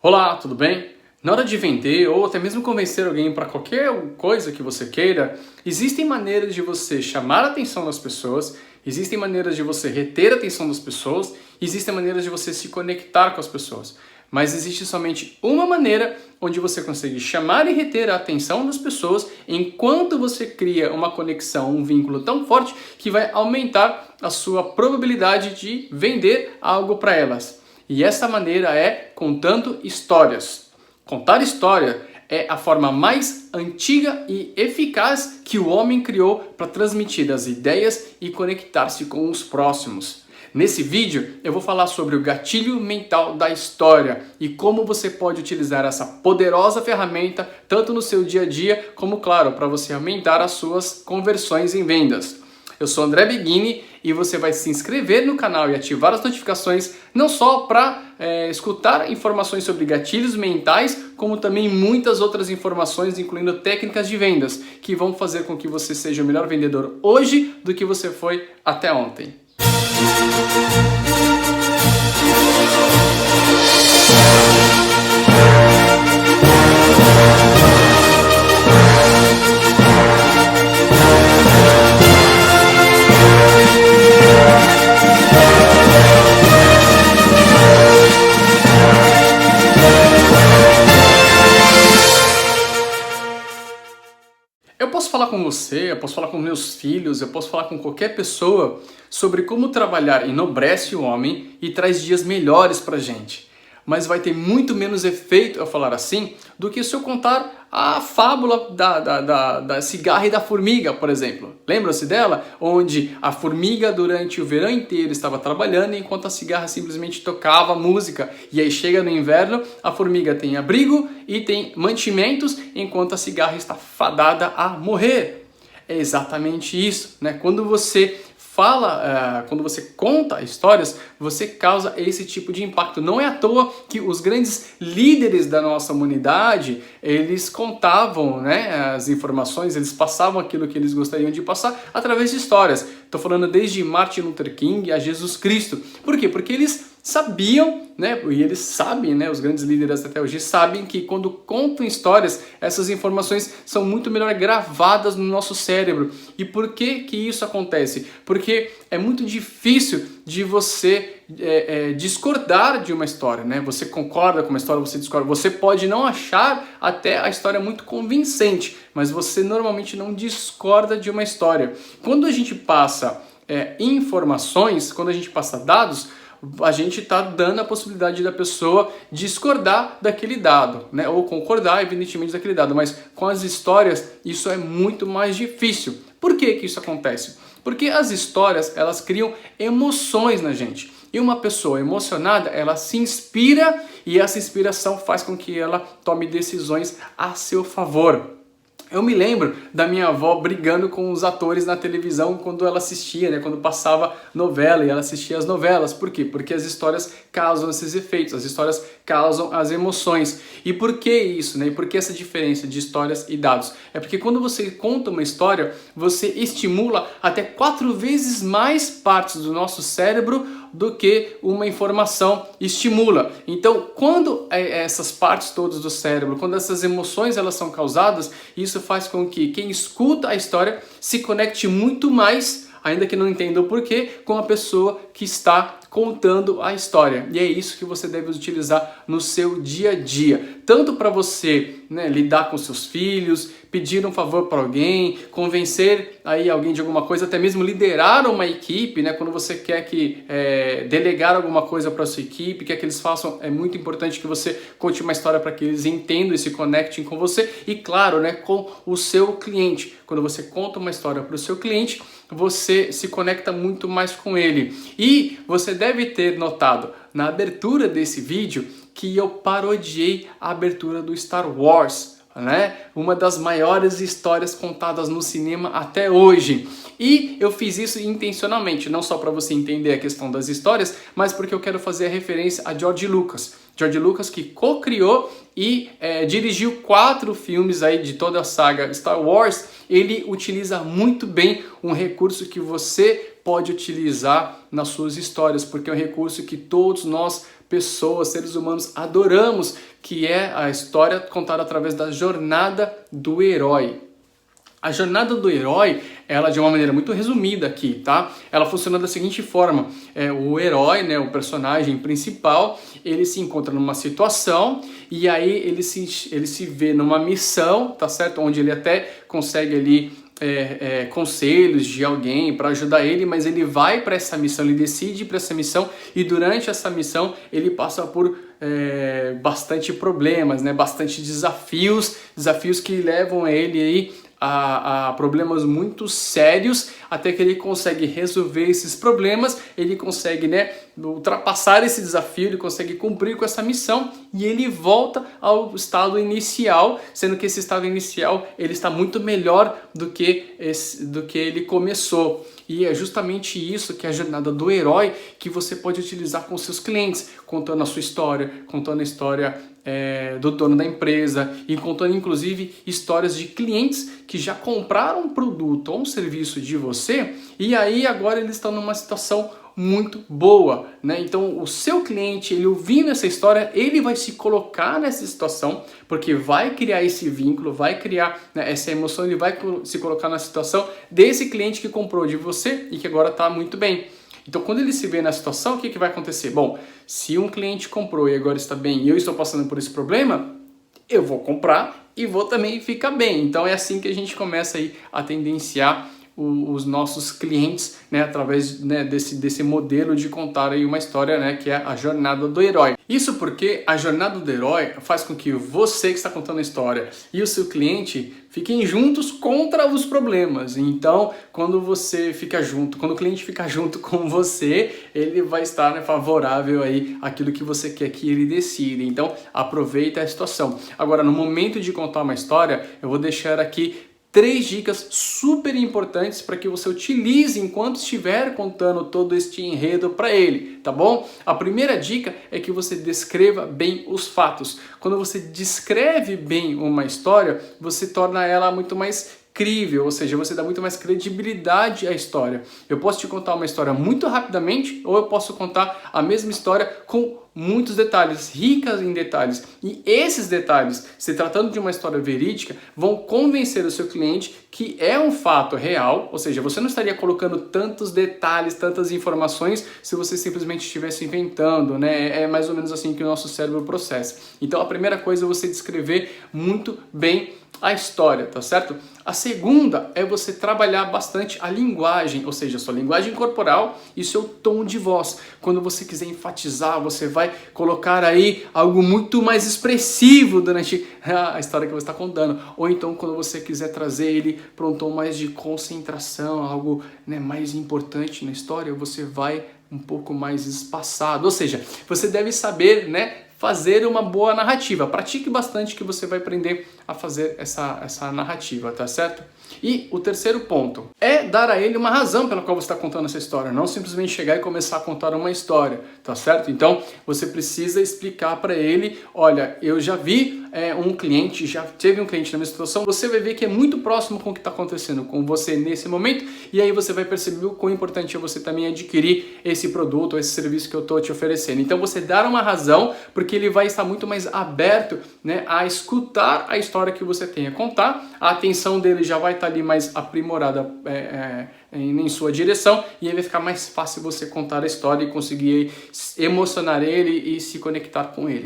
Olá, tudo bem? Na hora de vender ou até mesmo convencer alguém para qualquer coisa que você queira, existem maneiras de você chamar a atenção das pessoas, existem maneiras de você reter a atenção das pessoas, existem maneiras de você se conectar com as pessoas. Mas existe somente uma maneira onde você consegue chamar e reter a atenção das pessoas enquanto você cria uma conexão, um vínculo tão forte que vai aumentar a sua probabilidade de vender algo para elas. E essa maneira é contando histórias. Contar história é a forma mais antiga e eficaz que o homem criou para transmitir as ideias e conectar-se com os próximos. Nesse vídeo eu vou falar sobre o gatilho mental da história e como você pode utilizar essa poderosa ferramenta tanto no seu dia a dia como, claro, para você aumentar as suas conversões em vendas. Eu sou André Beghini e você vai se inscrever no canal e ativar as notificações não só para escutar informações sobre gatilhos mentais, como também muitas outras informações, incluindo técnicas de vendas, que vão fazer com que você seja o melhor vendedor hoje do que você foi até ontem. Eu posso falar com você, eu posso falar com meus filhos, eu posso falar com qualquer pessoa sobre como trabalhar enobrece o homem e traz dias melhores pra gente. Mas vai ter muito menos efeito eu falar assim do que se eu contar a fábula da cigarra e da formiga, por exemplo. Lembram-se dela? Onde a formiga durante o verão inteiro estava trabalhando enquanto a cigarra simplesmente tocava música. E aí chega no inverno, a formiga tem abrigo e tem mantimentos enquanto a cigarra está fadada a morrer. É exatamente isso, né? Quando você quando você conta histórias, você causa esse tipo de impacto. Não é à toa que os grandes líderes da nossa humanidade, eles contavam, né, as informações, eles passavam aquilo que eles gostariam de passar através de histórias. Estou falando desde Martin Luther King a Jesus Cristo. Por quê? Porque eles sabiam, né, e eles sabem, né, os grandes líderes até hoje sabem que quando contam histórias, essas informações são muito melhor gravadas no nosso cérebro. E por que que isso acontece? Porque é muito difícil de você discordar de uma história, né? Você concorda com uma história, você discorda. Você pode não achar até a história muito convincente, mas você normalmente não discorda de uma história. Quando a gente passa informações, quando a gente passa dados, a gente está dando a possibilidade da pessoa discordar daquele dado, né? Ou concordar, evidentemente, daquele dado. Mas com as histórias, isso é muito mais difícil. Por que que isso acontece? Porque as histórias, elas criam emoções na gente. E uma pessoa emocionada, ela se inspira e essa inspiração faz com que ela tome decisões a seu favor. Eu me lembro da minha avó brigando com os atores na televisão quando ela assistia, né? Quando passava novela e ela assistia as novelas. Por quê? Porque as histórias causam esses efeitos, as histórias causam as emoções. E por que isso, né? E por que essa diferença de histórias e dados? É porque quando você conta uma história, você estimula até 4 vezes mais partes do nosso cérebro do que uma informação estimula. Então, quando essas partes todas do cérebro, quando essas emoções elas são causadas, isso faz com que quem escuta a história se conecte muito mais, ainda que não entenda o porquê, com a pessoa que está contando a história. E é isso que você deve utilizar no seu dia a dia. Tanto para você, né, lidar com seus filhos, pedir um favor para alguém, convencer aí alguém de alguma coisa, até mesmo liderar uma equipe, né, quando você quer que delegar alguma coisa para a sua equipe, quer que eles façam, é muito importante que você conte uma história para que eles entendam e se conectem com você. E claro, né, com o seu cliente. Quando você conta uma história para o seu cliente, você se conecta muito mais com ele. E você deve ter notado na abertura desse vídeo que eu parodiei a abertura do Star Wars, né? Uma das maiores histórias contadas no cinema até hoje. E eu fiz isso intencionalmente, não só para você entender a questão das histórias, mas porque eu quero fazer a referência a George Lucas. George Lucas, que co-criou e dirigiu 4 filmes aí de toda a saga Star Wars. Ele utiliza muito bem um recurso que você pode utilizar nas suas histórias, porque é um recurso que todos nós, pessoas, seres humanos, adoramos, que é a história contada através da jornada do herói. A jornada do herói, ela de uma maneira muito resumida aqui, tá? Ela funciona da seguinte forma: o herói, né, o personagem principal, ele se encontra numa situação e aí ele se vê numa missão, tá certo? Onde ele até consegue ali conselhos de alguém para ajudar ele, mas ele vai para essa missão, ele decide ir para essa missão e durante essa missão ele passa por bastante problemas, né? Bastante desafios que levam ele aí a problemas muito sérios, até que ele consegue resolver esses problemas, ele consegue, né, ultrapassar esse desafio, ele consegue cumprir com essa missão e ele volta ao estado inicial, sendo que esse estado inicial ele está muito melhor do que ele começou. E é justamente isso que é a jornada do herói que você pode utilizar com seus clientes, contando a sua história, contando a história do dono da empresa e contando inclusive histórias de clientes que já compraram um produto ou um serviço de você e aí agora eles estão numa situação muito boa, né? Então o seu cliente, ele ouvindo essa história, ele vai se colocar nessa situação, porque vai criar esse vínculo, vai criar, né, essa emoção, ele vai se colocar na situação desse cliente que comprou de você e que agora está muito bem. Então, quando ele se vê na situação, o que vai acontecer? Bom, se um cliente comprou e agora está bem e eu estou passando por esse problema, eu vou comprar e vou também ficar bem. Então, é assim que a gente começa aí a tendenciar os nossos clientes, né, através, né, desse modelo de contar aí uma história, né, que é a jornada do herói. Isso porque a jornada do herói faz com que você que está contando a história e o seu cliente fiquem juntos contra os problemas. Então, quando você fica junto, quando o cliente fica junto com você, ele vai estar, né, favorável aí àquilo que você quer que ele decida. Então, aproveita a situação. Agora, no momento de contar uma história, eu vou deixar aqui 3 dicas super importantes para que você utilize enquanto estiver contando todo este enredo para ele, tá bom? A primeira dica é que você descreva bem os fatos. Quando você descreve bem uma história, você torna ela muito mais crível, ou seja, você dá muito mais credibilidade à história. Eu posso te contar uma história muito rapidamente ou eu posso contar a mesma história com muitos detalhes, ricas em detalhes. E esses detalhes, se tratando de uma história verídica, vão convencer o seu cliente que é um fato real, ou seja, você não estaria colocando tantos detalhes, tantas informações se você simplesmente estivesse inventando, né? É mais ou menos assim que o nosso cérebro processa. Então a primeira coisa é você descrever muito bem a história, tá certo? A segunda é você trabalhar bastante a linguagem, ou seja, a sua linguagem corporal e seu tom de voz. Quando você quiser enfatizar, você vai colocar aí algo muito mais expressivo durante a história que você está contando. Ou então quando você quiser trazer ele para um tom mais de concentração, algo, né, mais importante na história, você vai um pouco mais espaçado. Ou seja, você deve saber, né, fazer uma boa narrativa. Pratique bastante que você vai aprender a fazer essa narrativa, tá certo? E o terceiro ponto é dar a ele uma razão pela qual você está contando essa história, não simplesmente chegar e começar a contar uma história, tá certo? Então você precisa explicar para ele: olha, eu já vi um cliente, já teve um cliente na minha situação, você vai ver que é muito próximo com o que está acontecendo com você nesse momento, e aí você vai perceber o quão importante é você também adquirir esse produto ou esse serviço que eu estou te oferecendo. Então você dar uma razão, porque ele vai estar muito mais aberto, né, a escutar a história que você tem a contar, a atenção dele já vai estar ali mais aprimorada em sua direção, e aí vai ficar mais fácil você contar a história e conseguir emocionar ele e se conectar com ele.